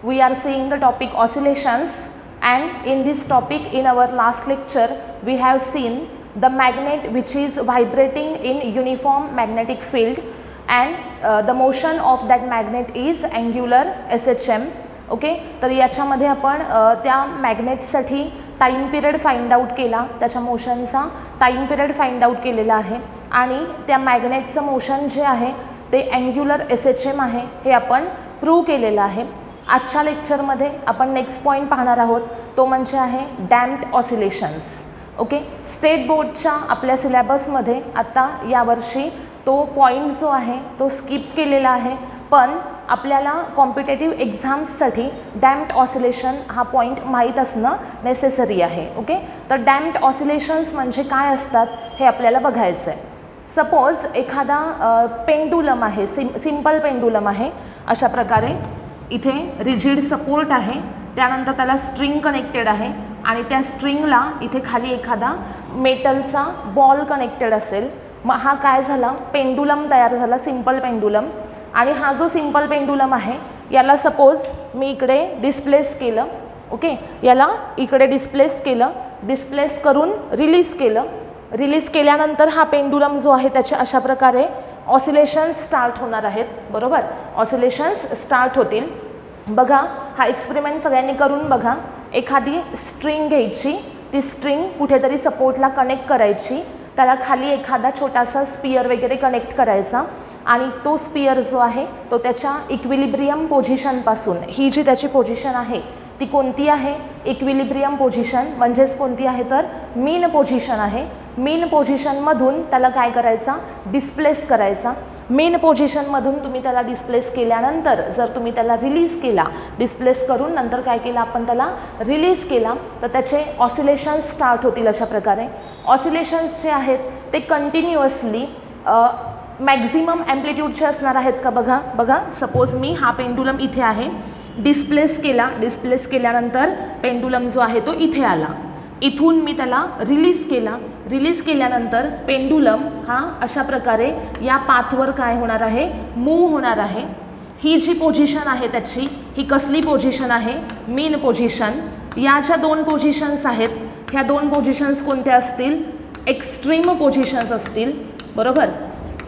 we are seeing the topic oscillations, and in this topic in our last lecture we have seen the magnet which is vibrating in uniform magnetic field, and the motion of that magnet is angular SHM. Okay, तर याच्यामध्ये आपण त्या मॅग्नेटसाठी time period find out केला, त्याच्या मोशनचा time period find out केलेला आहे आणि त्या मॅग्नेटचं मोशन जे आहे ते अँग्युलर SHM आहे हे आपण प्रूव्ह केलेलं आहे. आजच्या लेक्चरमध्ये आपण नेक्स्ट पॉईंट पाहणार आहोत, तो म्हणजे आहे डॅम्प्ड ऑसिलेशन्स. ओके, स्टेट बोर्डच्या आपल्या सिलेबसमध्ये आता यावर्षी तो पॉईंट जो आहे तो स्किप केलेला आहे, पण आपल्याला कॉम्पिटेटिव्ह एक्झाम्ससाठी डॅम्प्ड ऑसिलेशन हा पॉईंट माहीत असणं नेसेसरी आहे. ओके, तर डॅम्प्ड ऑसिलेशन्स म्हणजे काय असतात हे आपल्याला बघायचं आहे. सपोज एखादा पेंडुलम आहे, सिंपल पेंडुलम आहे, अशा प्रकारे इथे रिजिड सपोर्ट आहे, त्यानंतर त्याला स्ट्रिंग कनेक्टेड आहे आणि त्या स्ट्रिंगला इथे खाली एखादा मेटलचा बॉल कनेक्टेड असेल. मग हा काय झाला, पेंडुलम तयार झाला, सिंपल पेंडुलम. आणि हा जो सिंपल पेंडुलम आहे याला सपोज मी इकडे डिस्प्लेस केलं. ओके, याला इकडे डिस्प्लेस केलं, डिस्प्लेस करून रिलीज केलं. रिलीज केल्यानंतर हा पेंडुलम जो आहे त्याचे अशा प्रकारे ऑसिलेशन्स स्टार्ट होणार आहेत. बरोबर, ऑसिलेशन्स स्टार्ट होतील. बघा, हा एक्सपेरिमेंट सगळ्यांनी करून बघा. एखादी स्ट्रिंग घ्यायची, ती स्ट्रिंग कुठेतरी सपोर्टला कनेक्ट करायची, त्याला खाली एखादा छोटासा स्पियर वगैरे कनेक्ट करायचा आणि तो स्पियर जो आहे तो त्याच्या इक्विलिब्रियम पोझिशनपासून, ही जी त्याची पोझिशन आहे ती कोणती आहे, इक्विलिब्रियम पोझिशन म्हणजेच कोणती आहे तर मीन पोझिशन आहे. मीन पोझिशनमधून त्याला काय करायचा, डिस्प्लेस करायचा. मीन पोझिशनमधून तुम्ही त्याला डिस्प्लेस केल्यानंतर जर तुम्ही त्याला रिलीज केला, डिस्प्लेस करून नंतर काय केलं आपण त्याला रिलीज केला, तर त्याचे ऑसिलेशन्स स्टार्ट होतील. अशा प्रकारे ऑसिलेशन्स जे आहेत ते कंटिन्युअसली मॅक्झिमम ॲम्प्लिट्यूडचे असणार आहेत का. बघा बघा, सपोज मी हा पेंडुलम इथे आहे, डिस्प्लेस केला, डिस्प्लेस केल्यानंतर पेंडुलम जो आहे तो इथे आला, इथून मी त्याला रिलीज केला, रिलीज केल्यानंतर पेंडुलम हा अशा प्रकारे या पाथवर काय होणार आहे, मूव्ह होणार आहे. ही जी पोझिशन आहे त्याची, ही कसली पोझिशन आहे, मीन पोझिशन. या ज्या दोन पोझिशन्स आहेत ह्या दोन पोझिशन्स कोणत्या असतील, एक्स्ट्रीम पोझिशन्स असतील. बरोबर,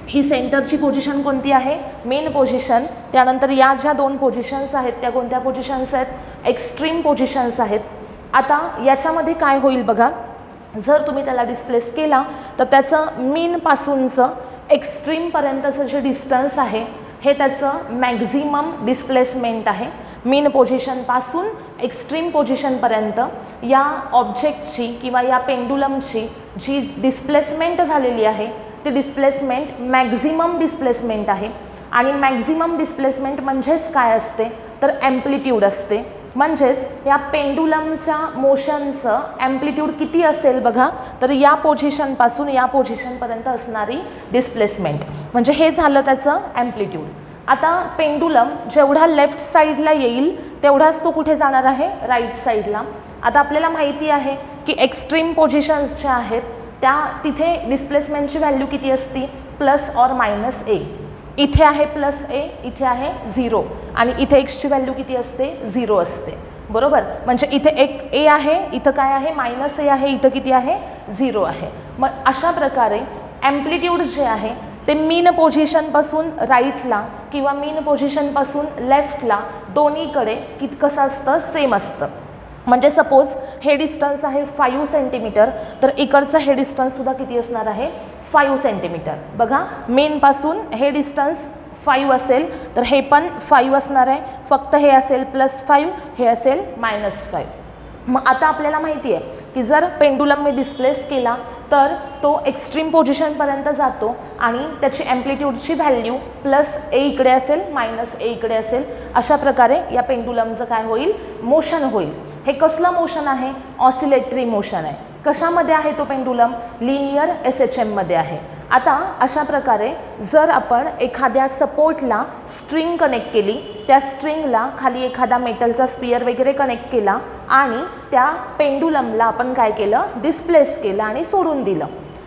ही सेंटरची पोझिशन कोणती आहे, मेन पोझिशन. त्यानंतर या ज्या दोन पोझिशन्स आहेत त्या कोणत्या पोझिशन्स आहेत, एक्स्ट्रीम पोझिशन्स आहेत. आता याच्यामध्ये काय होईल बघा, जर तुम्ही त्याला डिस्प्लेस केला तर त्याचं मीनपासूनचं एक्स्ट्रीमपर्यंतचं जे डिस्टन्स आहे हे त्याचं मॅक्झिमम डिस्प्लेसमेंट आहे. मीन पोझिशनपासून एक्स्ट्रीम पोझिशनपर्यंत या ऑब्जेक्टची किंवा या पेंडुलमची जी डिस्प्लेसमेंट झालेली आहे ती डिस्प्लेसमेंट मॅक्झिमम डिस्प्लेसमेंट आहे. आणि मॅक्झिमम डिस्प्लेसमेंट म्हणजेच काय असते तर ॲम्प्लिट्यूड असते. म्हणजेच या पेंडुलमच्या मोशनचं ॲम्प्लिट्यूड किती असेल बघा, तर या पोझिशनपासून या पोझिशनपर्यंत असणारी डिस्प्लेसमेंट, म्हणजे हे झालं त्याचं ॲम्प्लिट्यूड. आता पेंडुलम जेवढा लेफ्ट साईडला येईल तेवढाच तो कुठे जाणार आहे, राईट साईडला. आता आपल्याला माहिती आहे की एक्स्ट्रीम पोझिशन्स ज्या आहेत त्या तिथे डिस्प्लेसमेंटची व्हॅल्यू किती असती, प्लस ऑर मायनस ए. इथे आहे प्लस ए, इथे आहे 0 आणि इथे एक्सची व्हॅल्यू किती असते, 0 असते. बरोबर, म्हणजे इथे एक ए आहे, इथं काय आहे मायनस ए आहे, इथं किती आहे 0 आहे. मग अशा प्रकारे ॲम्प्लिट्यूड जे आहे ते मीन पोझिशनपासून राईटला किंवा मीन पोझिशनपासून लेफ्टला दोन्हीकडे कसं असतं, सेम असतं. म्हणजे सपोज हे डिस्टन्स आहे 5 सेंटीमीटर, तर इकडचं हे डिस्टन्ससुद्धा किती असणार आहे, 5 सेंटीमीटर. बघा, मेनपासून हे डिस्टन्स 5 असेल तर हे पण 5 असणार आहे, फक्त हे असेल +5, हे असेल -5. मग आता आपल्याला माहिती आहे की जर पेंडुलम मी डिस्प्लेस केला तर तो एक्स्ट्रीम पोझिशनपर्यंत जातो आणि त्याची ॲम्प्लिट्यूडची व्हॅल्यू +a इकडे असेल, -a इकडे असेल. अशा प्रकारे या पेंडुलमचं काय होईल, मोशन होईल. हे कसलं मोशन आहे, ऑसिलेटरी मोशन आहे. कशामध्ये आहे तो पेंडुलम, लिनियर SHMमध्ये आहे. आता अशा प्रकारे जर आपण एखाद्या सपोर्टला स्ट्रिंग कनेक्ट केली, त्या स्ट्रिंगला खाली एखादा मेटलचा स्पियर वगैरे कनेक्ट केला आणि त्या पेंडुलमला आपण काय केलं, डिस्प्लेस केलं आणि सोडून दिलं.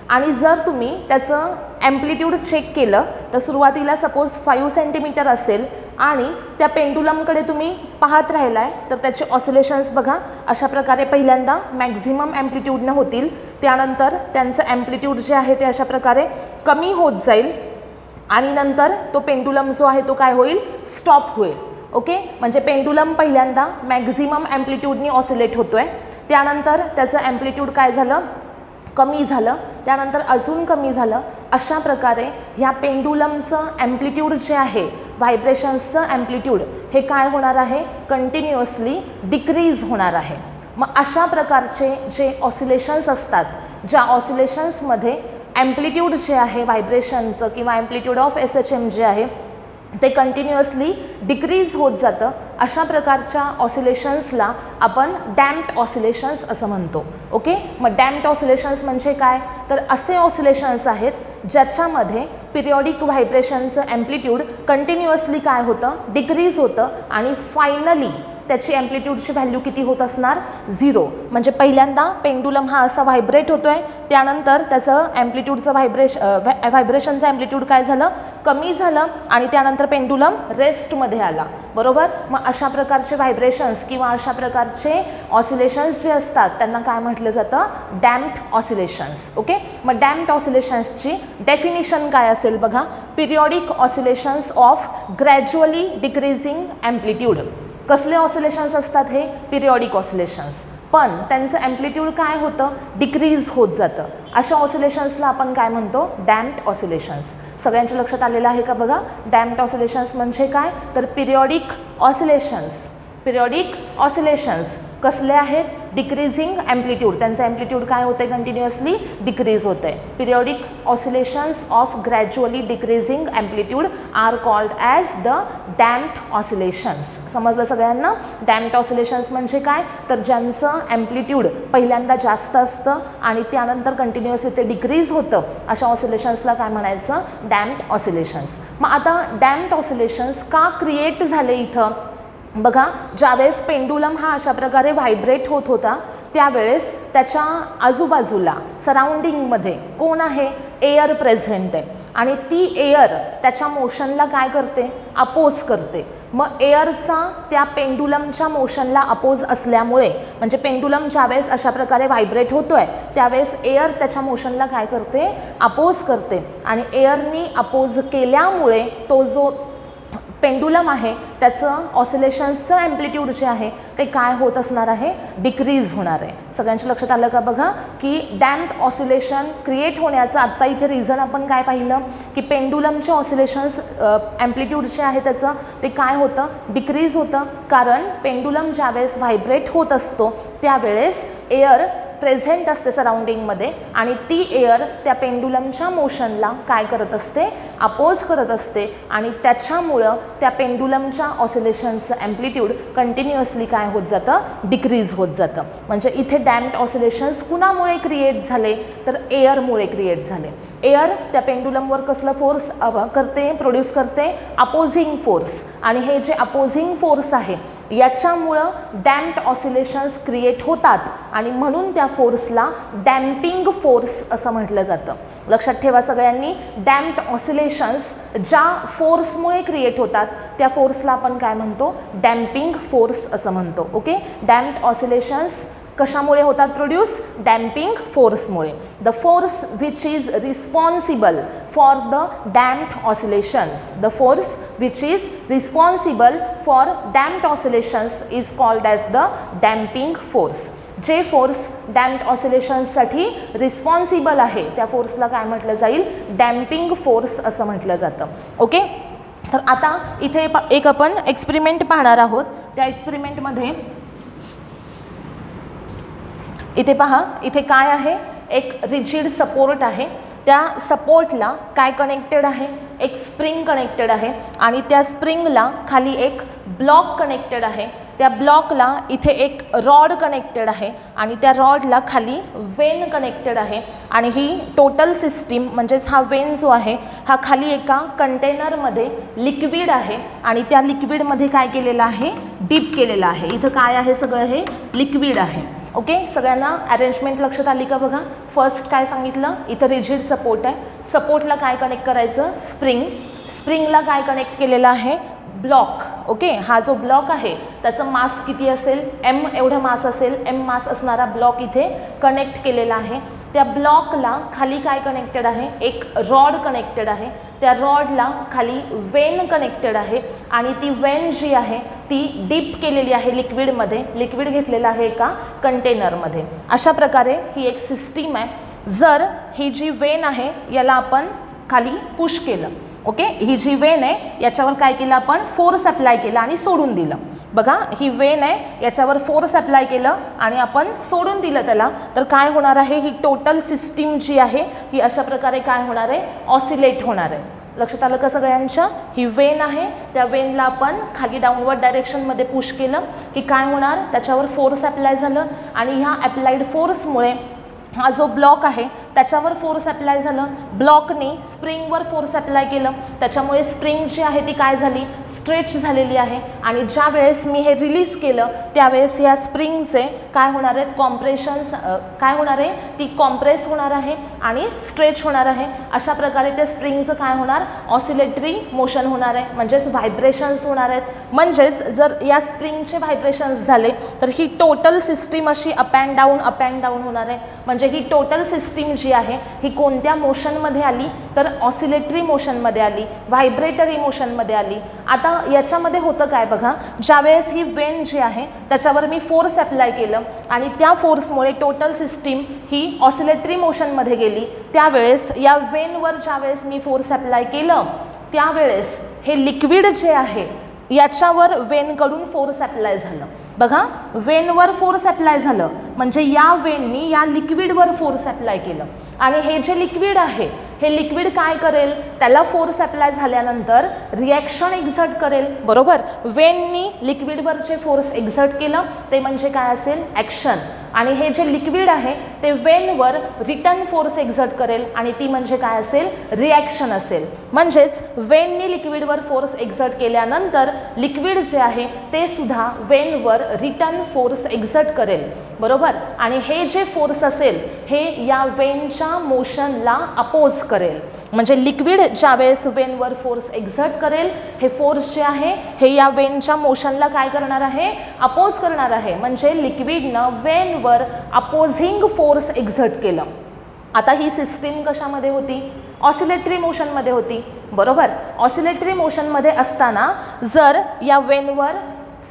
आणि जर तुम्ही त्याचं ॲम्प्लिट्यूड चेक केलं तर सुरुवातीला सपोज 5 सेंटीमीटर असेल आणि त्या पेंडुलमकडे तुम्ही पाहत राहिला आहे तर त्याचे ऑसिलेशन्स बघा अशा प्रकारे पहिल्यांदा मॅक्झिमम ॲम्प्लिट्यूडनं होतील, त्यानंतर त्यांचं ॲम्प्लिट्यूड जे आहे ते अशा प्रकारे कमी होत जाईल आणि नंतर तो पेंडुलम जो आहे तो काय होईल, स्टॉप होईल. ओके, म्हणजे पेंडुलम पहिल्यांदा मॅक्झिमम ॲम्प्लिट्यूडनी ऑसिलेट होतो आहे, त्यानंतर त्याचं ॲम्प्लिट्यूड काय झालं, कमी झालं, त्यानंतर अजून कमी झालं. अशा प्रकारे ह्या पेंडुलमचं ॲम्प्लिट्यूड जे आहे, व्हायब्रेशन्सचं ॲम्प्लिट्यूड हे काय होणार आहे, कंटिन्युअसली डिक्रीज होणार आहे. मग अशा प्रकारचे जे ऑसिलेशन्स असतात, ज्या ऑसिलेशन्समध्ये ॲम्प्लिट्यूड जे आहे व्हायब्रेशनचं किंवा ॲम्प्लिट्यूड ऑफ SHM जे आहे ते कंटिन्युअसली डिक्रीज होत जातं, अशा प्रकारच्या ऑसिलेशन्सला आपण डॅम्प्ड ऑसिलेशन्स असं म्हणतो. ओके, मग डॅम्प्ड ऑसिलेशन्स म्हणजे काय, तर असे ऑसिलेशन्स आहेत ज्याच्यामध्ये पिरियॉडिक व्हायब्रेशनचं ॲम्प्लिट्यूड कंटिन्युअसली काय होतं, डिक्रीज होतं आणि फायनली त्याची ॲम्प्लिट्यूडची व्हॅल्यू किती होत असणार, 0. म्हणजे पहिल्यांदा पेंडुलम हा असा व्हायब्रेट होतो आहे, त्यानंतर त्याचं ॲम्प्लिट्यूडचं व्हायब्रेशनचं ॲम्प्लिट्यूड काय झालं, कमी झालं आणि त्यानंतर पेंडुलम रेस्टमध्ये आला. बरोबर, मग अशा प्रकारचे व्हायब्रेशन्स किंवा अशा प्रकारचे ऑसिलेशन्स जे असतात त्यांना काय म्हटलं जातं, डॅम्प्ड ऑसिलेशन्स. ओके, मग डॅम्प्ड ऑसिलेशन्सची डेफिनिशन काय असेल बघा, periodic oscillations of gradually decreasing amplitude. कसले ऑसिलेशन्स असतात हे, पिरियॉडिक ऑसिलेशन्स, पण त्यांचं ॲम्प्लिट्यूड काय होतं, डिक्रीज होत जातं. अशा ऑसिलेशन्सला आपण काय म्हणतो, डॅम्प्ड ऑसिलेशन्स. सगळ्यांच्या लक्षात आलेलं आहे का बघा, डॅम्प्ड ऑसिलेशन्स म्हणजे काय, तर पिरियॉडिक ऑसिलेशन्स. पिरियॉडिक ऑसिलेशन्स कसले आहेत, डिक्रीजिंग ॲम्प्लिट्यूड, त्यांचं ॲम्प्लिट्यूड काय होतं, कंटिन्युअसली डिक्रीज होतं आहे. Periodic oscillations of gradually decreasing amplitude are called as the damped oscillations. समजलं सगळ्यांना, डॅम्प्ड ऑसिलेशन्स म्हणजे काय, तर ज्यांचं ॲम्प्लिट्यूड पहिल्यांदा जास्त असतं आणि त्यानंतर कंटिन्युअसली ते डिक्रीज होतं, अशा ऑसिलेशन्सला काय म्हणायचं, डॅम्प्ड ऑसिलेशन्स. मग आता डॅम्प्ड ऑसिलेशन्स का क्रिएट झाले इथं बघा, ज्यावेळेस पेंडुलम हा अशा प्रकारे व्हायब्रेट होत होता त्यावेळेस त्याच्या आजूबाजूला सराउंडिंगमध्ये कोण आहे, एअर प्रेझेंट आहे आणि ती एअर त्याच्या मोशनला काय करते, अपोज करते. मग एअरचा त्या पेंडुलमच्या मोशनला अपोज असल्यामुळे, म्हणजे पेंडुलम ज्यावेळेस अशा प्रकारे व्हायब्रेट होतो आहे त्यावेळेस एअर त्याच्या मोशनला काय करते, अपोज करते आणि एअरनी अपोज केल्यामुळे तो जो पेंडुलम आहे त्याचं ऑसिलेशन्सचं ॲम्प्लिट्यूड जे आहे ते काय होत असणार आहे, डिक्रीज होणार आहे. सगळ्यांच्या लक्षात आलं का बघा, की डॅम्प्ड ऑसिलेशन क्रिएट होण्याचं आत्ता इथे रिझन आपण काय पाहिलं, की पेंडुलमचे ऑसिलेशन्स ॲम्प्लिट्यूड जे आहे त्याचं ते काय होतं, डिक्रीज होतं. कारण पेंडुलम ज्यावेळेस व्हायब्रेट होत असतो त्यावेळेस एअर प्रेझेंट असते सराउंडिंगमध्ये आणि ती एअर त्या पेंडुलमच्या मोशनला काय करत असते, अपोज करत असते आणि त्याच्यामुळं त्या पेंडुलमच्या ऑसिलेशन्सचं ॲम्प्लिट्यूड कंटिन्युअसली काय होत जातं, डिक्रीज होत जातं. म्हणजे इथे डॅम्प्ड ऑसिलेशन्स कुणामुळे क्रिएट झाले, तर एअरमुळे क्रिएट झाले. एअर त्या पेंडुलमवर कसलं फोर्स करते, प्रोड्यूस करते, अपोजिंग फोर्स, आणि हे जे अपोजिंग फोर्स आहे याच्यामुळं डॅम्प्ड ऑसिलेशन्स क्रिएट होतात आणि म्हणून त्या फोर्सला डॅम्पिंग फोर्स असं म्हटलं जातं. लक्षात ठेवा सगळ्यांनी, डॅम्प्ड ऑसिलेशन्स ज्या फोर्समुळे क्रिएट होतात त्या फोर्सला आपण काय म्हणतो, डॅम्पिंग फोर्स असं म्हणतो. ओके, डॅम्प्ड ऑसिलेशन्स कशामुळे होतात प्रोड्यूस, डॅम्पिंग फोर्समुळे. The force which is responsible for the damped oscillations, the force which is responsible for damped oscillations is called as the damping force. जे फोर्स डॅम्प्ड ऑसिलेशन्ससाठी responsible आहे त्या फोर्सला काय म्हटलं जाईल, डॅम्पिंग फोर्स असं म्हटलं जातं. ओके, तर आता इथे एक आपण एक्सपेरिमेंट पाहणार आहोत. त्या एक्सपेरिमेंटमध्ये इथे पहा, इथे काय आहे, एक रिजिड सपोर्ट आहे. त्या सपोर्टला काय कनेक्टेड आहे, एक स्प्रिंग कनेक्टेड आहे आणि त्या स्प्रिंगला खाली एक ब्लॉक कनेक्टेड आहे. त्या ब्लॉकला इथे एक रॉड कनेक्टेड आहे आणि त्या रॉडला खाली वेन कनेक्टेड आहे आणि ही टोटल सिस्टीम म्हणजेच हा वेन जो आहे हा खाली एका कंटेनरमध्ये लिक्विड आहे आणि त्या लिक्विडमध्ये काय केलेलं आहे, डीप केलेलं आहे. इथं काय आहे, सगळं हे लिक्विड आहे. ओके, सगळ्यांना अरेंजमेंट लक्षात आली का बघा. फर्स्ट काय सांगितलं, इथं रिजिड सपोर्ट आहे. सपोर्टला काय कनेक्ट करायचं, स्प्रिंग. स्प्रिंगला काय कनेक्ट केलेलं आहे, ब्लॉक. ओके, हा जो ब्लॉक आहे त्याचं मास किती असेल, एम एवढं मास असेल. एम मास असणारा ब्लॉक इथे कनेक्ट केलेला आहे. त्या ब्लॉकला खाली काय कनेक्टेड आहे, एक रॉड कनेक्टेड आहे. त्या रॉडला खाली वेन कनेक्टेड आहे आणि ती वेन जी आहे ती डीप केलेली आहे लिक्विडमध्ये. लिक्विड घेतलेलं आहे एका कंटेनरमध्ये. अशा प्रकारे ही एक सिस्टीम आहे. जर ही जी वेन आहे याला आपण खाली पुश केलं, ओके, ही जी वेन आहे याच्यावर काय केलं आपण, फोर्स अप्लाय केला आणि सोडून दिलं. बघा, ही वेन आहे याच्यावर फोर्स अप्लाय केलं आणि आपण सोडून दिलं त्याला, तर काय होणार आहे, ही टोटल सिस्टीम जी आहे ही अशा प्रकारे काय होणार आहे, ऑसिलेट होणार आहे. लक्षात आलं का सगळ्यांच्या? ही वेन आहे, त्या वेनला आपण खाली डाऊनवर्ड डायरेक्शनमध्ये पुश केलं की काय होणार, त्याच्यावर फोर्स अप्लाय झालं आणि ह्या अप्लाइड फोर्समुळे हा जो ब्लॉक आहे त्याच्यावर फोर्स अप्लाय झालं. ब्लॉकने स्प्रिंगवर फोर्स अप्लाय केलं, त्याच्यामुळे स्प्रिंग जी आहे ती काय झाली, स्ट्रेच झालेली आहे. आणि ज्या वेळेस मी हे रिलीज केलं त्यावेळेस या स्प्रिंगचे काय होणार आहेत, कॉम्प्रेशन्स काय होणार आहे, ती कॉम्प्रेस होणार आहे आणि स्ट्रेच होणार आहे. अशा प्रकारे त्या स्प्रिंगचं काय होणार, ऑसिलेटरी मोशन होणार आहे, म्हणजेच व्हायब्रेशन्स होणार आहेत. म्हणजेच जर या स्प्रिंगचे व्हायब्रेशन्स झाले तर ही टोटल सिस्टीम अशी अप अँड डाऊन होणार आहे. म्हणजे ही टोटल सिस्टीम जी आहे ही कोणत्या मोशनमध्ये आली, तर ऑसिलेटरी मोशनमध्ये आली, व्हायब्रेटरी मोशनमध्ये आली. आता याच्यामध्ये होतं काय बघा, ज्यावेळेस ही वेन जी आहे त्याच्यावर मी फोर्स अप्लाय केलं आणि त्या फोर्समुळे टोटल सिस्टीम ही ऑसिलेटरी मोशनमध्ये गेली. त्यावेळेस या वेनवर ज्यावेळेस मी फोर्स अप्लाय केलं त्यावेळेस हे लिक्विड जे आहे याच्यावर वेनकडून फोर्स अप्लाय झालं. बघा, वेनवर फोर्स अप्लाय झालं म्हणजे या वेननी या लिक्विडवर फोर्स अप्लाय केलं आणि हे जे लिक्विड आहे हे लिक्विड काय करेल, त्याला फोर्स अप्लाय झाल्यानंतर रिॲक्शन एक्झर्ट करेल. बरोबर, वेननी लिक्विडवर जे फोर्स एक्झर्ट केलं ते म्हणजे काय असेल, ॲक्शन. आणि हे जे लिक्विड आहे ते वेनवर रिटर्न फोर्स एक्झर्ट करेल आणि ती म्हणजे काय असेल, रिॲक्शन असेल. म्हणजेच वेननी लिक्विडवर फोर्स एक्झर्ट केल्यानंतर लिक्विड जे आहे ते सुद्धा वेनवर रिटर्न फोर्स एक्झर्ट करेल. बरोबर, आणि हे जे फोर्स असेल हे या वेनच्या मोशनला अपोज करेल. म्हणजे लिक्विड ज्यावेळेस वेनवर फोर्स एक्झर्ट करेल हे फोर्स जे आहे हे या वेनच्या मोशनला काय करणार आहे, अपोज करणार आहे. म्हणजे लिक्विडनं वेनवर अपोजिंग फोर्स एक्झर्ट केलं. आता ही सिस्टीम कशामध्ये होती, ऑसिलेटरी मोशनमध्ये होती. बरोबर, ऑसिलेटरी मोशनमध्ये असताना जर या वेनवर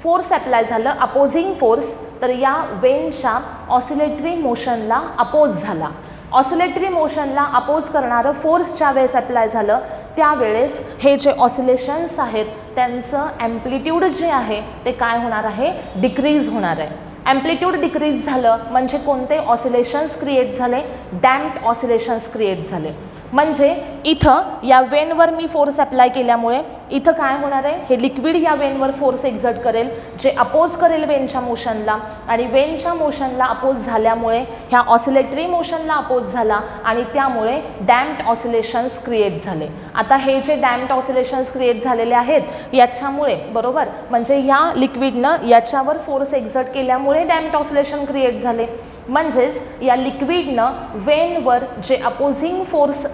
फोर्स अप्लाय झालं, अपोजिंग फोर्स, तर या वेनच्या ऑसिलेटरी मोशनला अपोज झाला. ऑसिलेटरी मोशनला अपोज करणारं फोर्स ज्या वेळेस अप्लाय झालं त्यावेळेस हे जे ऑसिलेशन्स आहेत त्यांचं ॲम्प्लिट्यूड जे आहे ते काय होणार आहे, डिक्रीज होणार आहे. ॲम्प्लिट्यूड डिक्रीज झालं म्हणजे कोणते ऑसिलेशन्स क्रिएट झाले, डॅम्प्ड ऑसिलेशन्स क्रिएट झाले. म्हणजे इथं या वेनवर मी फोर्स अप्लाय केल्यामुळे इथं काय होणार आहे, हे लिक्विड या वेनवर फोर्स एक्झर्ट करेल जे अपोज करेल वेनच्या मोशनला आणि वेनच्या मोशनला अपोज झाल्यामुळे ह्या ऑसिलेटरी मोशनला अपोज झाला आणि त्यामुळे डॅम्प्ड ऑसिलेशन्स क्रिएट झाले. आता हे जे डॅम्प्ड ऑसिलेशन्स क्रिएट झालेले आहेत याच्यामुळे, बरोबर, म्हणजे या लिक्विडनं याच्यावर फोर्स एक्झर्ट केल्यामुळे डॅम्प्ड ऑसिलेशन क्रिएट झाले. म्हणजेच या लिक्विडनं वेनवर जे अपोजिंग फोर्स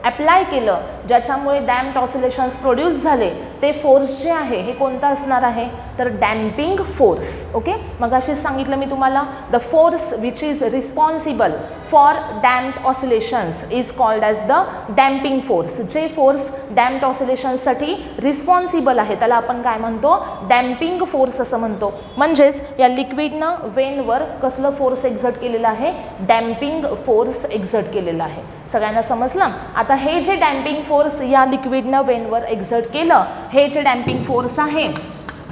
अप्लाय केलं ज्याच्यामुळे डॅम्प्ड ऑसिलेशन्स प्रोड्यूस झाले ते फोर्स जे आहे हे कोणतं असणार आहे, तर डॅम्पिंग फोर्स. ओके, मग अशीच सांगितलं मी तुम्हाला, the force which is responsible for damped oscillations is called as the damping force. जे फोर्स डॅम्प्ड ऑसिलेशन्ससाठी रिस्पॉन्सिबल आहे त्याला आपण काय म्हणतो, डॅम्पिंग फोर्स असं म्हणतो. म्हणजेच या लिक्विडनं वेनवर कसलं फोर्स एक्झर्ट केलेलं आहे, डॅम्पिंग फोर्स एक्झर्ट केलेला आहे. सगळ्यांना समजलं? आता हे जे डॅम्पिंग फोर्स या लिक्विडनं वेनवर एक्झर्ट केलं हे जे डॅम्पिंग फोर्स आहे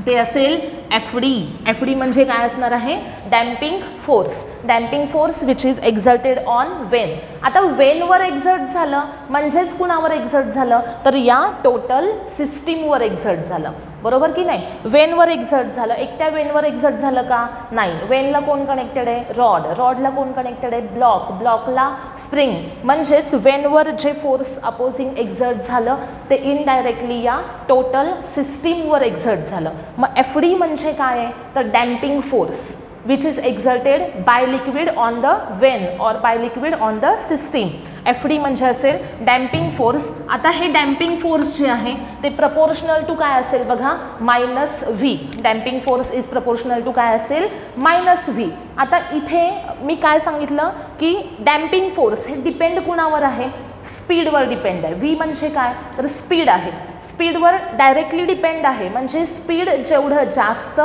ते असेल FD. FD म्हणजे काय असणार आहे, damping force. Damping force which is exerted on Wien. आता वेनवर एक्झर्ट झालं म्हणजेच कुणावर एक्झर्ट झालं, तर या टोटल सिस्टीमवर एक्झर्ट झालं. बरोबर की नाही, वेनवर एक्झर्ट झालं. एकट्या वेनवर एक्झर्ट झालं का, नाही. वेनला कोण कनेक्टेड आहे, रॉड. रॉडला कोण कनेक्टेड आहे, ब्लॉक. ब्लॉकला स्प्रिंग. म्हणजेच वेनवर जे फोर्स अपोजिंग एक्झर्ट झालं ते इनडायरेक्टली या टोटल सिस्टीमवर एक्झर्ट झालं. मग FD म्हणजे काय आहे, तर damping force. which is exerted by liquid on the vein or by liquid on the system. FD म्हणजे असेल डॅम्पिंग फोर्स. आता हे डॅम्पिंग फोर्स जे आहे ते प्रपोर्शनल टू काय असेल बघा, -V. Damping force is proportional to काय असेल, -V. आता इथे मी काय सांगितलं की डॅम्पिंग फोर्स हे डिपेंड कुणावर आहे, स्पीडवर डिपेंड आहे. V म्हणजे काय तर स्पीड आहे, स्पीडवर डायरेक्टली डिपेंड आहे. म्हणजे स्पीड जेवढं जास्त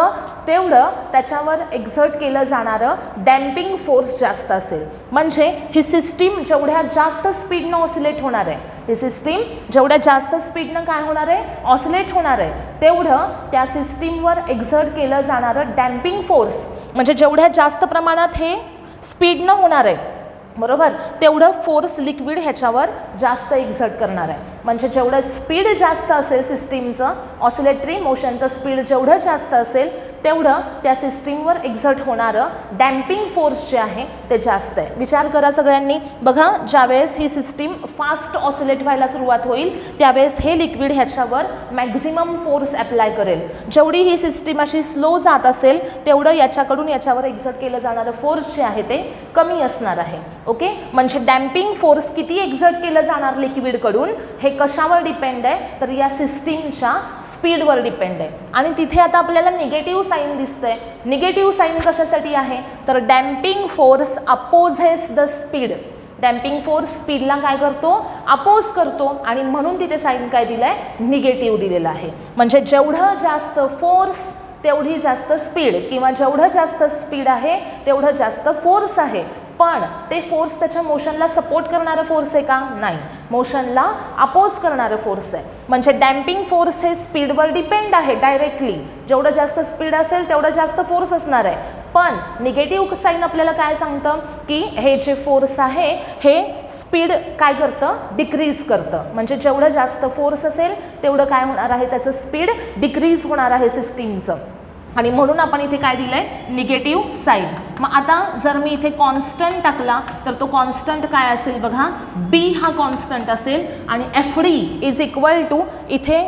तेवढं त्याच्यावर एक्झर्ट केलं जाणारं डॅम्पिंग फोर्स जास्त असेल. म्हणजे ही सिस्टीम जेवढ्या जास्त स्पीडनं ऑसिलेट होणार आहे, ही सिस्टीम जेवढ्या जास्त स्पीडनं काय होणार आहे, ऑसिलेट होणार आहे, तेवढं त्या सिस्टीमवर एक्झर्ट केलं जाणारं डॅम्पिंग फोर्स म्हणजे जेवढ्या जास्त प्रमाणात हे स्पीडनं होणार आहे बरोबर, तेवढं फोर्स लिक्विड ह्याच्यावर जास्त एक्झर्ट करणार आहे. म्हणजे जेवढं स्पीड जास्त असेल सिस्टीमचं, ऑसिलेटरी मोशनचं स्पीड जेवढं जास्त असेल तेवढं त्या सिस्टीमवर एक्झर्ट होणारं डॅम्पिंग फोर्स जे आहे ते जास्त आहे. विचार करा सगळ्यांनी. बघा ज्यावेळेस ही सिस्टीम फास्ट ऑसिलेट व्हायला सुरुवात होईल त्यावेळेस हे लिक्विड ह्याच्यावर मॅक्झिमम फोर्स अप्लाय करेल. जेवढी ही सिस्टीम अशी स्लो जात असेल तेवढं याच्याकडून याच्यावर एक्झर्ट केलं जाणारं फोर्स जे आहे ते कमी असणार आहे. ओके, म्हणजे डॅम्पिंग फोर्स किती एक्झर्ट केलं जाणार लिक्विडकडून हे कशावर डिपेंड आहे तर या सिस्टीमच्या स्पीडवर डिपेंड आहे. आणि तिथे आता आपल्याला निगेटिव्ह साइन दिसतंय. निगेटिव्ह साइन कशासाठी आहे तर damping force opposes the speed. Damping force स्पीडला काय करतो, अपोज करतो आणि म्हणून तिथे साइन काय दिलाय, निगेटिव्ह दिलेला आहे. म्हणजे जेवढं जास्त फोर्स तेवढी जास्त स्पीड किंवा जेवढं जास्त स्पीड आहे तेवढं जास्त फोर्स आहे. पण ते फोर्स त्याच्या मोशनला सपोर्ट करणारा फोर्स आहे का, नाही, मोशनला अपोज करणारा फोर्स आहे. म्हणजे डॅम्पिंग फोर्स हे स्पीडवर डिपेंड आहे डायरेक्टली. जेवढं जास्त स्पीड असेल तेवढं जास्त फोर्स असणार आहे. पण निगेटिव्ह साइन आपल्याला काय सांगतं की हे जे फोर्स आहे हे स्पीड काय करतं, डिक्रीज करतं. म्हणजे जेवढं जास्त फोर्स असेल तेवढं काय होणार आहे, त्याचं स्पीड डिक्रीज होणार आहे सिस्टीमचं. आणि म्हणून आपण इथे काय दिलंय, निगेटिव्ह साइन. मग आता जर मी इथे कॉन्स्टंट टाकला तर तो कॉन्स्टंट काय असेल बघा, B हा कॉन्स्टंट असेल आणि FD इज इक्वल टू, इथे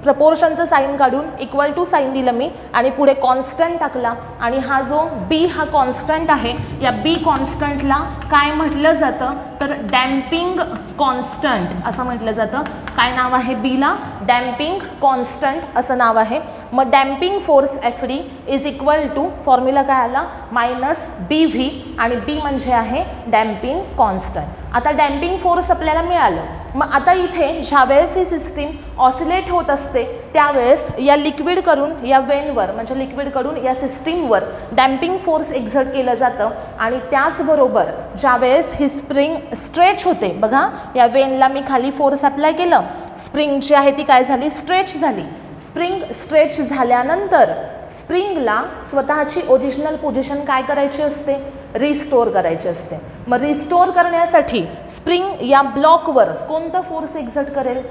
प्रपोर्शनचं साइन काढून इक्वल टू साइन दिलं मी आणि पुढे कॉन्स्टंट टाकला आणि हा जो B हा कॉन्स्टंट आहे या B कॉन्स्टंटला काय म्हटलं जातं तर डॅम्पिंग कॉन्स्टंट असं म्हटलं जातं. काय नाव आहे Bला, डॅम्पिंग कॉन्स्टंट असं नाव आहे. मग damping force FD is equal to formula काय आला -BV आणि B म्हणजे आहे डॅम्पिंग कॉन्स्टंट. आता डॅम्पिंग फोर्स आपल्याला मिळालं. मग आता इथे ज्यावेळेस ही सिस्टीम ऑसिलेट होत असते त्यावेळेस या लिक्विडकडून या वेनवर म्हणजे लिक्विडकडून या सिस्टीमवर डॅम्पिंग फोर्स एक्झर्ट केलं जातं. आणि त्याचबरोबर ज्यावेळेस ही स्प्रिंग स्ट्रेच होते बघा, या वेनला मी खाली फोर्स अप्लाय केलं, स्प्रिंग जी आहे ती काय झाली, स्ट्रेच झाली. स्प्रिंग स्ट्रेच झाल्यानंतर स्प्रिंगला स्वतःची ओरिजिनल पोझिशन काय करायची असते, रिस्टोर करायची असते. मग रिस्टोर करण्यासाठी स्प्रिंग या ब्लॉकवर कोणता फोर्स एक्झर्ट करेल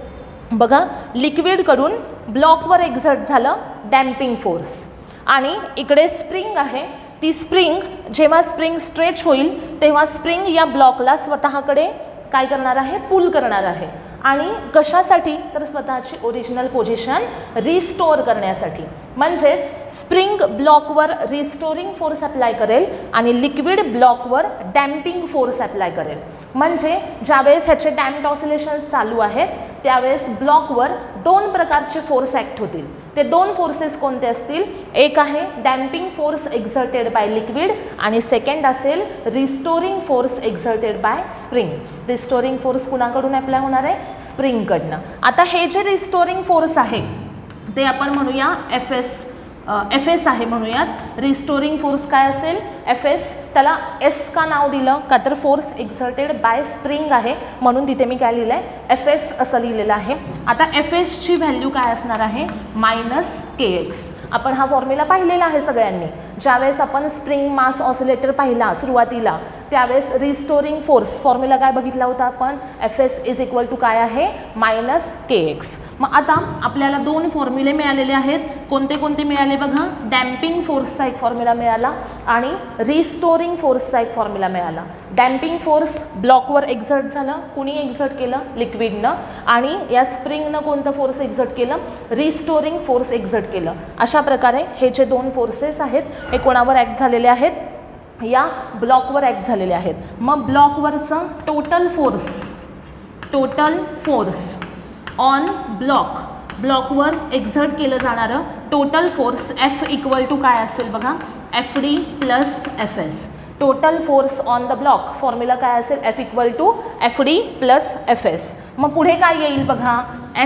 बघा, लिक्विडकडून ब्लॉकवर एक्झर्ट झालं डॅम्पिंग फोर्स. आणि इकडे स्प्रिंग आहे, ती स्प्रिंग जेव्हा स्प्रिंग स्ट्रेच होईल तेव्हा स्प्रिंग या ब्लॉकला स्वतःकडे काय करणार आहे, पुल करणार आहे. आणि कशासाठी तर स्वतःची ओरिजिनल पोझिशन रिस्टोर करण्यासाठी. म्हणजेच स्प्रिंग ब्लॉकवर रिस्टोरिंग फोर्स अप्लाय करेल आणि लिक्विड ब्लॉकवर डॅम्पिंग फोर्स अप्लाय करेल. म्हणजे ज्यावेळेस ह्याचे डॅम्प्ड ऑसिलेशन्स चालू आहेत त्यावेळेस ब्लॉकवर दोन प्रकारचे फोर्स ॲक्ट होतील. ते दोन फोर्सेस कोणते असतील, एक आहे damping force exerted by liquid आणि सेकंड असेल restoring force exerted bye spring. Restoring force कुणाकडून अप्लाय होणार आहे, स्प्रिंगकडनं. आता हे जे रिस्टोरिंग फोर्स आहे ते आपण म्हणूया FS आहे म्हणूयात. रिस्टोरिंग फोर्स काय असेल, FS. त्याला S का नाव दिलं का तर फोर्स एक्झर्टेड बाय स्प्रिंग आहे म्हणून तिथे मी काय लिहिलं आहे, FS असं लिहिलेलं आहे. आता FSची व्हॅल्यू काय असणार आहे, -KX. आपण हा फॉर्म्युला पाहिलेला आहे सगळ्यांनी. ज्यावेळेस आपण स्प्रिंग मास ऑसिलेटर पाहिला सुरुवातीला त्यावेळेस रिस्टोरिंग फोर्स फॉर्म्युला काय बघितला होता आपण, FS इज इक्वल टू काय आहे, -KX. मग आता आपल्याला दोन फॉर्म्युले मिळालेले आहेत. कोणते कोणते मिळाले बघा, डॅम्पिंग फोर्सचा एक फॉर्म्युला मिळाला आणि रिस्टोरिंग फोर्सचा एक फॉर्म्युला मिळाला. डॅम्पिंग फोर्स ब्लॉकवर एक्झर्ट झालं, कुणी एक्झर्ट केलं, लिक्विडनं. आणि या स्प्रिंगनं कोणतं फोर्स एक्झर्ट केलं, रिस्टोरिंग फोर्स एक्झर्ट केलं. अशा प्रकारे हे जे दोन फोर्सेस आहेत हे कोणावर ॲक्ट झालेले आहेत, या ब्लॉकवर ॲक्ट झालेले आहेत. मग ब्लॉकवरचं टोटल फोर्स ऑन ब्लॉकवर एक्झर्ट केलं जाणारं total force F equal to काय असेल बघा, FD plus FS. Total force on the block formula काय असेल, F equal to FD plus FS. मग पुढे काय येईल बघा,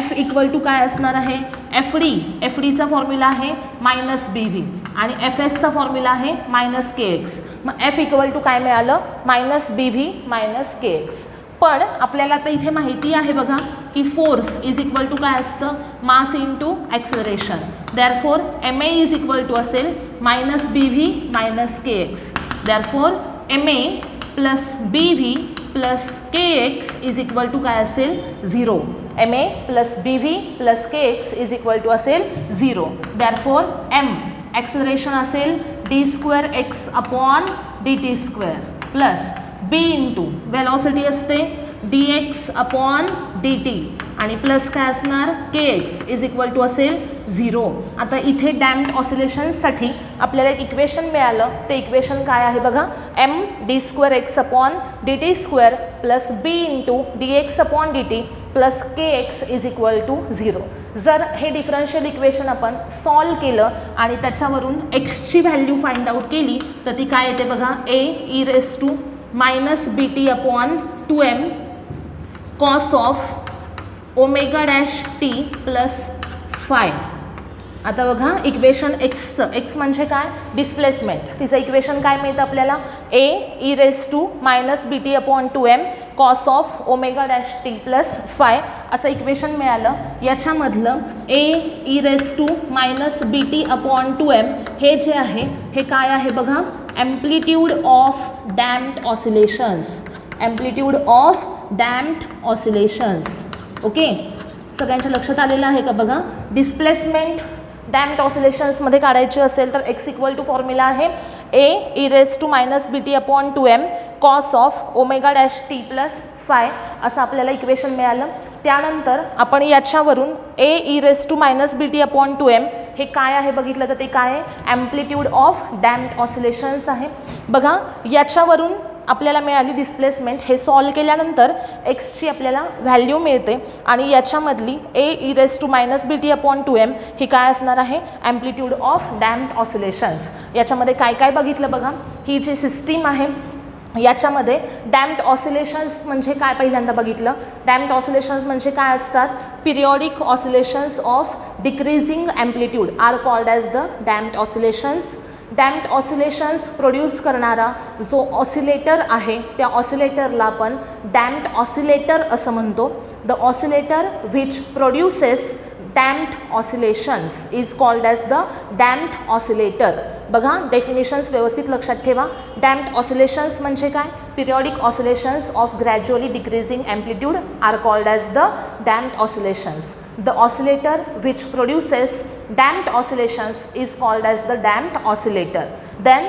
F इक्वल टू काय असणार आहे, FDचा फॉर्म्युला आहे मायनस BV आणि FSचा फॉर्म्युला आहे मायनस KX. मग F इक्वल टू काय मिळालं, मायनस BV मायनस KX. पण आपल्याला आता इथे माहिती आहे बघा की फोर्स इज इक्वल टू काय असतं, mass into acceleration. Therefore MA is equal to असेल minus BV minus KX. Therefore MA plus BV plus KX is equal to काय असेल, 0. MA plus BV plus KX is equal to असेल 0. Therefore M acceleration असेल d²x upon dt² plus B into velocity असते dx upon dt आणि plus काय असणार, KX is equal to असेल 0. आता इथे डॅम्प्ड ऑसिलेशन्ससाठी आपल्याला एक इक्वेशन मिळालं, ते इक्वेशन काय आहे बघा, md²x upon dt² plus B into dx upon dt plus KX is equal to 0. जर हे डिफरन्शियल इक्वेशन आपण सॉल्व केलं आणि त्याच्यावरून एक्सची व्हॅल्यू फाइंड आउट केली तर ती काय येते बघा, a e minus BT upon 2m cos of omega dash t plus five. आता बघा इक्वेशन एक्स म्हणजे काय, डिस्प्लेसमेंट. तिचं इक्वेशन काय मिळतं आपल्याला, a e minus BT upon 2m cos of omega dash t plus phi असं इक्वेशन मिळालं. याच्यामधलं a e minus BT upon 2m हे जे आहे हे काय आहे बघा, amplitude of damped oscillations. Okay, सगळ्यांच्या लक्षात आलेलं आहे का बघा. डिस्प्लेसमेंट डॅम्प्ड ऑसिलेशन्समध्ये काढायची असेल तर एक्स इक्वल टू फॉर्म्युला आहे a e minus BT upon 2m cos of omega dash t plus phi असं आपल्याला इक्वेशन मिळालं. त्यानंतर आपण याच्यावरून a e minus BT upon 2m हे काय आहे बघितलं तर ते काय आहे, ॲम्प्लिट्यूड ऑफ डॅम्प्ड ऑसिलेशन्स आहे. बघा याच्यावरून आपल्याला मिळाली डिस्प्लेसमेंट. हे सॉल्व केल्यानंतर एक्सची आपल्याला व्हॅल्यू मिळते आणि याच्यामधली a e minus BT upon 2m ही काय असणार आहे, ॲम्प्लिट्यूड ऑफ डॅम्प्ड ऑसिलेशन्स. याच्यामध्ये काय काय बघितलं बघा, ही जी सिस्टीम आहे याच्यामध्ये डॅम्प्ड ऑसिलेशन्स म्हणजे काय पहिल्यांदा बघितलं. डॅम्प्ड ऑसिलेशन्स म्हणजे काय असतात, periodic oscillations of decreasing amplitude are called as the damped oscillations. Damped oscillations produce करणारा जो ऑसिलेटर आहे त्या ऑसिलेटरला आपण डॅम्प्ड ऑसिलेटर असं म्हणतो. The oscillator which produces damped oscillations is called as the damped oscillator. बघा डेफिनेशन्स व्यवस्थित लक्षात ठेवा. डॅम्प्ड ऑसिलेशन्स म्हणजे काय, periodic oscillations of gradually decreasing amplitude are called as the damped oscillations. The oscillator which produces damped oscillations is called as the damped oscillator. Then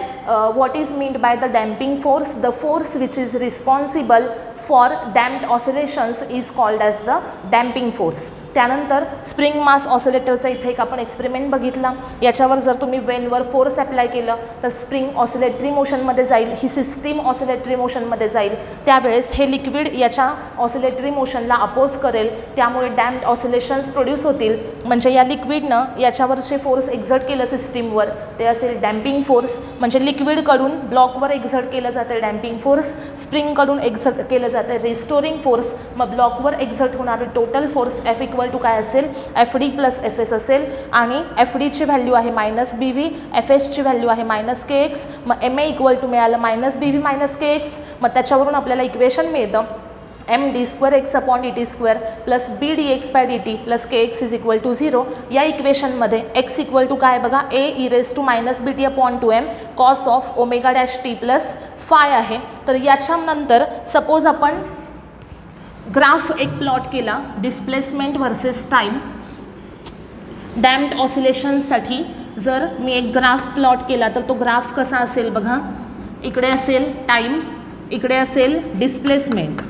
what is meant by the damping force? The force which is responsible for damped oscillations is called as the damping force. त्यानंतर spring mass ऑसिलेटरचा इथे एक आपण experiment बघितला. याच्यावर जर तुम्ही वेनवर force apply केलं तर स्प्रिंग ऑसिलेटरी मोशनमध्ये जाईल, ही सिस्टीम ऑसिलेटरी मोशनमध्ये जाईल. त्यावेळेस हे लिक्विड याच्या ऑसिलेटरी मोशनला अपोज करेल, त्यामुळे डॅम्प्ड ऑसिलेशन्स प्रोड्यूस होतील. म्हणजे या लिक्विडनं याच्यावरचे फोर्स एक्झर्ट केलं सिस्टीमवर ते असेल डॅम्पिंग फोर्स. म्हणजे लिक्विडकडून ब्लॉकवर एक्झर्ट केलं जातं डॅम्पिंग फोर्स, स्प्रिंगकडून एक्झर्ट केलं जातं रिस्टोरिंग फोर्स. मग ब्लॉकवर एक्झर्ट होणारे total force F equal to काय असेल, FD प्लस FS असेल आणि FDची व्हॅल्यू आहे मायनस BV, FSची व्हॅल्यू आहे मायनस KX. मग MA इक्वल टू मिळालं मायनस BV मायनस KX. मग त्याच्यावरून आपल्याला इक्वेशन मिळतं md²x upon dt² plus b dx by dt plus kx is equal to 0. या इक्वेशनमध्ये x इक्वल टू काय बघा, a e minus BT upon 2m cos of omega dash t plus five आहे. तर याच्यानंतर सपोज आपण graph एक plot केला डिस्प्लेसमेंट व्हर्सेस टाईम डॅम्प्ड ऑसिलेशन्ससाठी. जर मी एक ग्राफ प्लॉट केला तर तो ग्राफ कसा असेल बघा, इकडे असेल टाईम, इकडे असेल डिस्प्लेसमेंट.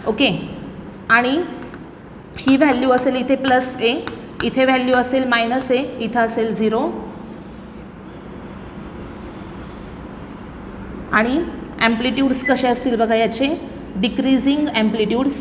ओके, आणि ही व्हॅल्यू असेल इथे +a, इथे व्हॅल्यू असेल -a, इथं असेल 0. आणि ॲम्प्लिट्यूड्स कसे असतील बघा याचे, डिक्रीजिंग ॲम्प्लिट्यूड्स.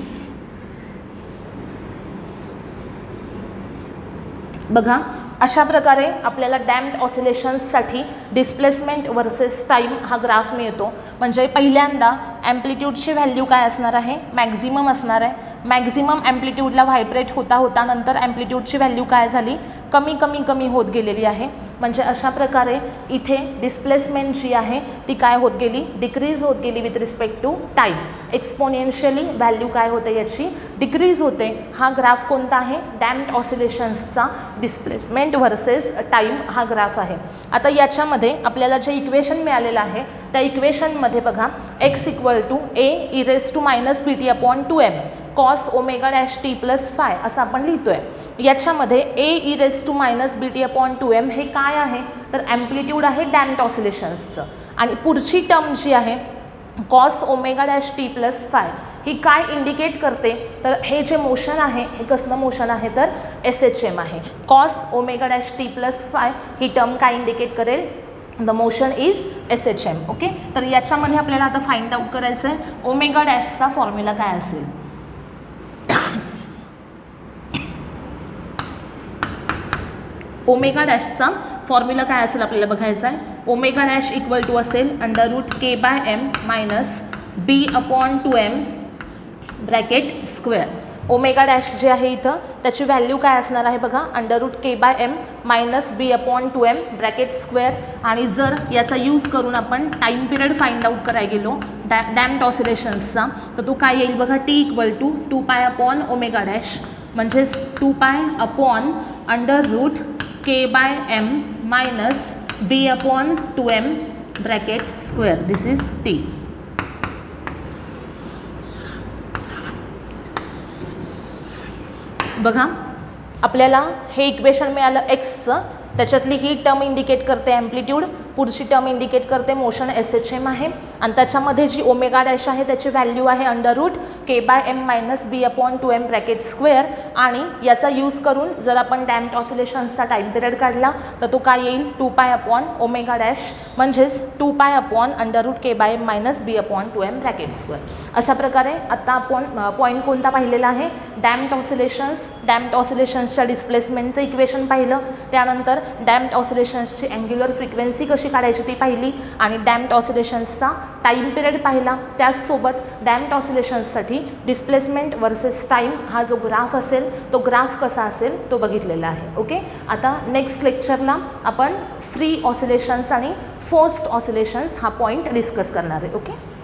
बघा अशा प्रकारे आपल्याला डॅम्प्ड ऑसिलेशन्ससाठी डिस्प्लेसमेंट वर्सेस टाईम हा ग्राफ मिळतो. म्हणजे पहिल्यांदा ॲम्प्लिट्यूडची व्हॅल्यू काय असणार आहे, मॅक्झिमम असणार आहे. मॅक्झिमम ॲम्प्लिट्यूडला व्हायब्रेट होता होता नंतर ॲम्प्लिट्यूडची व्हॅल्यू काय झाली, कमी कमी कमी होत गेलेली आहे. म्हणजे अशा प्रकारे इथे डिस्प्लेसमेंट जी आहे ती काय होत गेली, डिक्रीज होत गेली with respect to time. Exponentially value काय होते याची, डिक्रीज होते. हा ग्राफ कोणता आहे, डॅम्प्ड ऑसिलेशन्सचा डिस्प्लेसमेंट वर्सेस टाईम हा ग्राफ आहे. आता याच्यामध्ये आपल्याला जे इक्वेशन मिळालेलं आहे त्या इक्वेशनमध्ये बघा x equal to a e raise to minus pt upon 2m cos omega dash t plus phi असं आपण लिहितो आहे. याच्यामध्ये a e raise to minus bt upon 2m हे काय आहे तर ॲम्प्लिट्यूड आहे डॅम्प्ड ऑसिलेशन्सचं. आणि पुढची टर्म जी आहे cos omega dash t plus phi ही काय इंडिकेट करते तर हे जे मोशन आहे हे कसलं मोशन आहे तर SHM आहे. Cos omega dash t plus phi ही टर्म काय इंडिकेट करेल, the motion is SHM. Okay, तर याच्यामध्ये आपल्याला आता फाइंड आउट करायचं आहे ओमेगा डॅशचा फॉर्म्युला काय असेल. ओमेगा डॅशचा फॉर्म्युला काय असेल आपल्याला बघायचा आहे. ओमेगा डॅश इक्वल टू असेल √k/m minus b upon 2m bracket square. Omega dash जे आहे इथं त्याची व्हॅल्यू काय असणार आहे बघा, √k/m minus b upon 2m bracket square. आणि जर याचा यूज करून आपण टाईम पिरियड फाइंड आउट करायला गेलो डॅम्प्ड ऑसिलेशन्सचा तर तो काय येईल बघा, t equal to 2π upon omega dash म्हणजेच 2π upon √k/m minus b upon 2m bracket square. This is t. बघा आपल्याला हे इक्वेशन मिळालं एक्सचं, त्याच्यातली ही टर्म इंडिकेट करते ॲम्प्लिट्यूड, पुढची टर्म इंडिकेट करते मोशन SHM आहे. आणि त्याच्यामध्ये जी ओमेगा डॅश आहे त्याची व्हॅल्यू आहे √k/m minus b upon 2m bracket square. आणि याचा यूज करून जर आपण डॅम्प्ड ऑसिलेशन्सचा टाईम पिरियड काढला तर तो काय येईल, 2π अपॉन ओमेगा डॅश म्हणजेच 2π upon √k/m minus b upon 2m bracket square. अशा प्रकारे आत्ता आपण पॉईंट कोणता पाहिलेला आहे, डॅम्प्ड ऑसिलेशन्स. डॅम्प्ड ऑसिलेशन्सच्या डिस्प्लेसमेंटचं इक्वेशन पाहिलं, त्यानंतर डॅम्प्ड ऑसिलेशन्सची अँग्युलर फ्रिक्वेन्सी कशी काढायची ती पाहिली आणि डॅम्प्ड ऑसिलेशन्सचा टाईम पिरियड पाहिला. त्याचसोबत डॅम्प्ड ऑसिलेशन्ससाठी डिस्प्लेसमेंट वर्सेस टाईम हा जो ग्राफ असेल तो ग्राफ कसा असेल तो बघितलेला आहे. ओके, आता नेक्स्ट लेक्चरला आपण फ्री ऑसिलेशन्स आणि फोर्स्ड ऑसिलेशन्स हा पॉईंट डिस्कस करणार आहे. ओके.